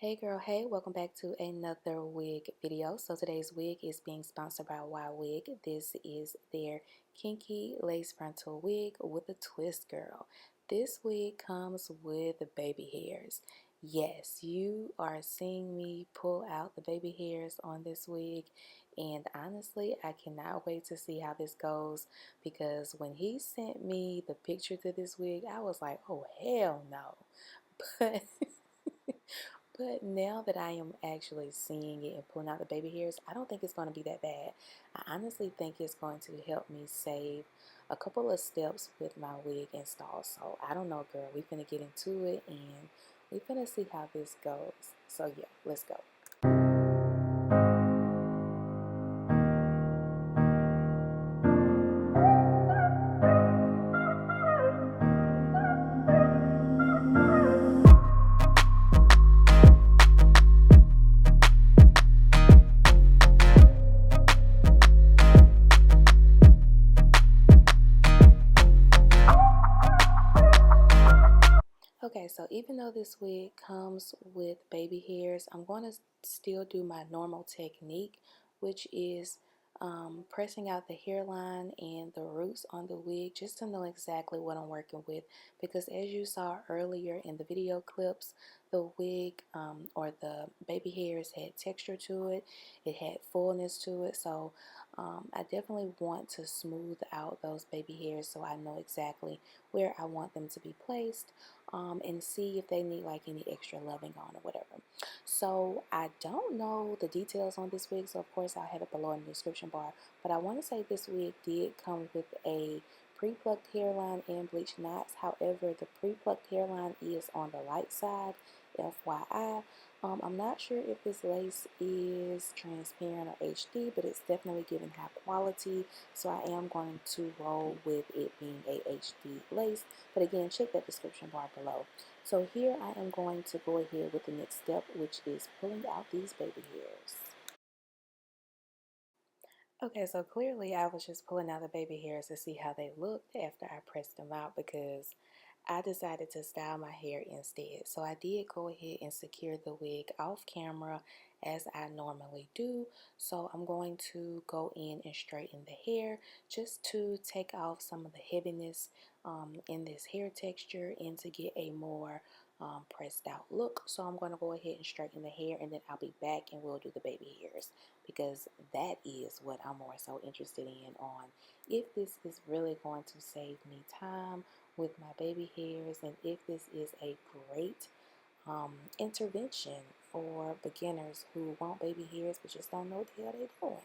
Hey girl, hey, welcome back to another wig video. So today's wig is being sponsored by Ywigs. This is their kinky lace frontal wig with a twist, girl. This wig comes with the baby hairs. Yes, you are seeing me pull out the baby hairs on this wig, and honestly, I cannot wait to see how this goes, because when he sent me the picture to this wig, I was like, oh hell no. But But now that I am actually seeing it and pulling out the baby hairs, I don't think it's going to be that bad. I honestly think it's going to help me save a couple of steps with my wig install. So I don't know, girl. We finna get into it and we finna see how this goes. So yeah, let's go. Okay, so even though this wig comes with baby hairs, I'm going to still do my normal technique, which is pressing out the hairline and the roots on the wig just to know exactly what I'm working with. Because as you saw earlier in the video clips, the wig or the baby hairs had texture to it, it had fullness to it. So I definitely want to smooth out those baby hairs so I know exactly where I want them to be placed. And see if they need like any extra loving on or whatever. So I don't know the details on this wig, so of course I'll have it below in the description bar. But I want to say this wig did come with a pre-plucked hairline and bleached knots. However, the pre-plucked hairline is on the light side, FYI. I'm not sure if this lace is transparent or HD, but it's definitely giving high quality. So I am going to roll with it being a HD lace. But again, check that description bar below. So here I am going to go ahead with the next step, which is pulling out these baby hairs. Okay, so clearly I was just pulling out the baby hairs to see how they looked after I pressed them out, because I decided to style my hair instead. So I did go ahead and secure the wig off camera as I normally do. So I'm going to go in and straighten the hair just to take off some of the heaviness in this hair texture and to get a more pressed out look. So I'm going to go ahead and straighten the hair, and then I'll be back and we'll do the baby hairs, because that is what I'm more so interested in, on if this is really going to save me time with my baby hairs, and if this is a great intervention for beginners who want baby hairs but just don't know what the hell they're doing.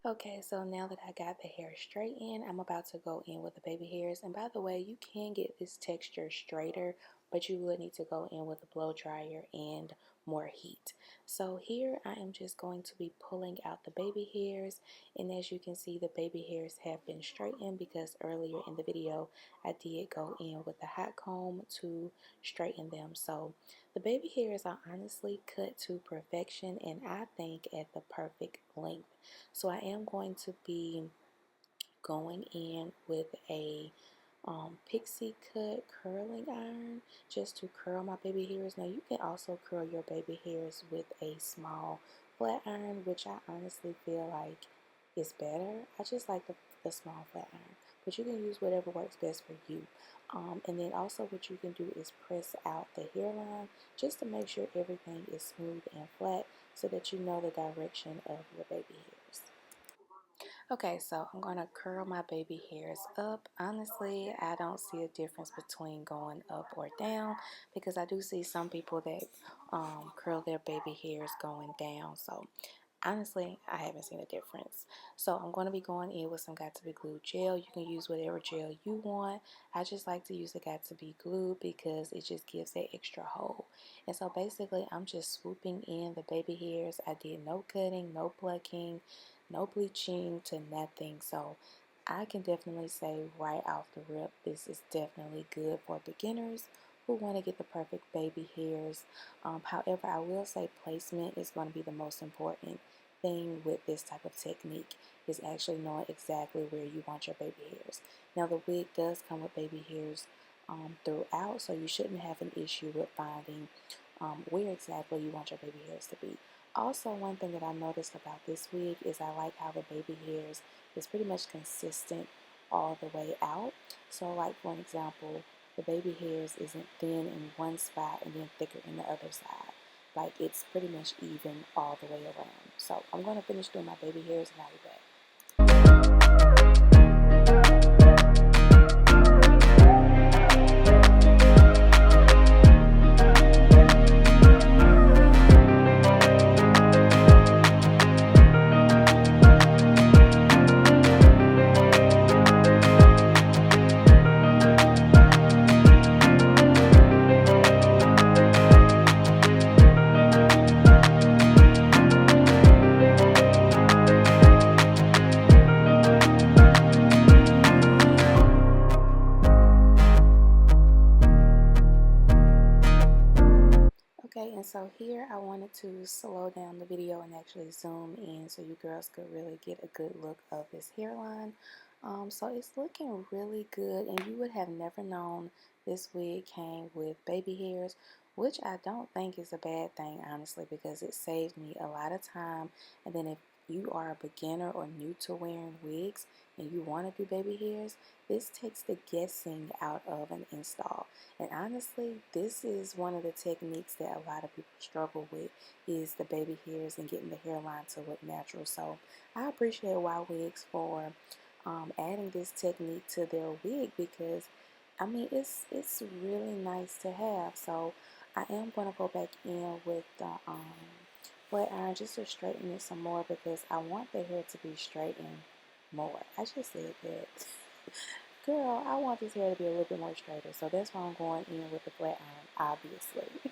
Okay, so now that I got the hair straightened, I'm about to go in with the baby hairs. And by the way, you can get this texture straighter but you would need to go in with a blow dryer and more heat. So here I am just going to be pulling out the baby hairs, and as you can see, the baby hairs have been straightened because earlier in the video I did go in with the hot comb to straighten them. So the baby hairs are honestly cut to perfection, and I think at the perfect length. So I am going to be going in with a pixie cut curling iron just to curl my baby hairs. Now you can also curl your baby hairs with a small flat iron, which I honestly feel like is better. I just like the small flat iron, but you can use whatever works best for you. And then also what you can do is press out the hairline just to make sure everything is smooth and flat so that you know the direction of your baby hairs. Okay, so I'm going to curl my baby hairs up. Honestly, I don't see a difference between going up or down because I do see some people that curl their baby hairs going down. So honestly, I haven't seen a difference. So I'm going to be going in with some Got2b glue gel. You can use whatever gel you want. I just like to use the Got2b glue because it just gives that extra hold. And so basically, I'm just swooping in the baby hairs. I did no cutting, no plucking, no bleaching to nothing. So I can definitely say right off the rip, this is definitely good for beginners who want to get the perfect baby hairs. However, I will say placement is going to be the most important thing with this type of technique, is actually knowing exactly where you want your baby hairs. Now the wig does come with baby hairs throughout, so you shouldn't have an issue with finding where exactly you want your baby hairs to be. Also, one thing that I noticed about this wig is I like how the baby hairs is pretty much consistent all the way out. So like for example, the baby hairs isn't thin in one spot and then thicker in the other side. Like it's pretty much even all the way around. So I'm going to finish doing my baby hairs and I'll be back. Okay, and so here I wanted to slow down the video and actually zoom in so you girls could really get a good look of this hairline. So it's looking really good, and you would have never known this wig came with baby hairs, which I don't think is a bad thing, honestly, because it saved me a lot of time. And then if you are a beginner or new to wearing wigs and you want to do baby hairs, this takes the guessing out of an install. And honestly, this is one of the techniques that a lot of people struggle with, is the baby hairs and getting the hairline to look natural. So I appreciate Ywigs for adding this technique to their wig because I mean it's really nice to have. So I am going to go back in with the flat iron just to straighten it some more because I want the hair to be straightened more. I just said that. Girl, I want this hair to be a little bit more straighter, so that's why I'm going in with the flat iron, obviously.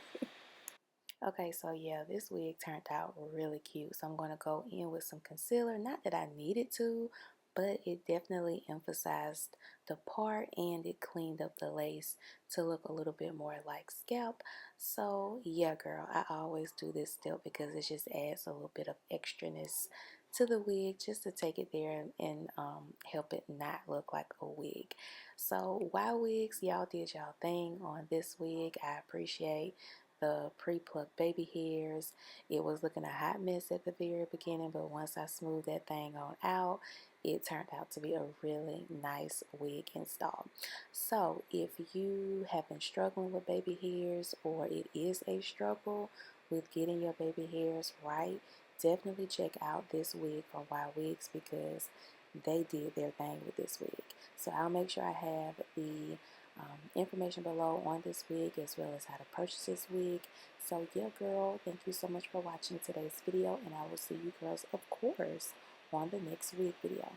Okay, so yeah, this wig turned out really cute. So I'm going to go in with some concealer. Not that I needed to, but it definitely emphasized the part and it cleaned up the lace to look a little bit more like scalp. So yeah, girl, I always do this step because it just adds a little bit of extraness to the wig just to take it there and help it not look like a wig. So Ywigs, y'all did y'all thing on this wig. I appreciate the pre-plucked baby hairs. It was looking a hot mess at the very beginning, but once I smoothed that thing on out, it turned out to be a really nice wig install. So if you have been struggling with baby hairs, or it is a struggle with getting your baby hairs right, definitely check out this wig from Ywigs because they did their thing with this wig. So I'll make sure I have the information below on this wig as well as how to purchase this wig. So yeah, girl, thank you so much for watching today's video, and I will see you girls, of course, on the next wig video.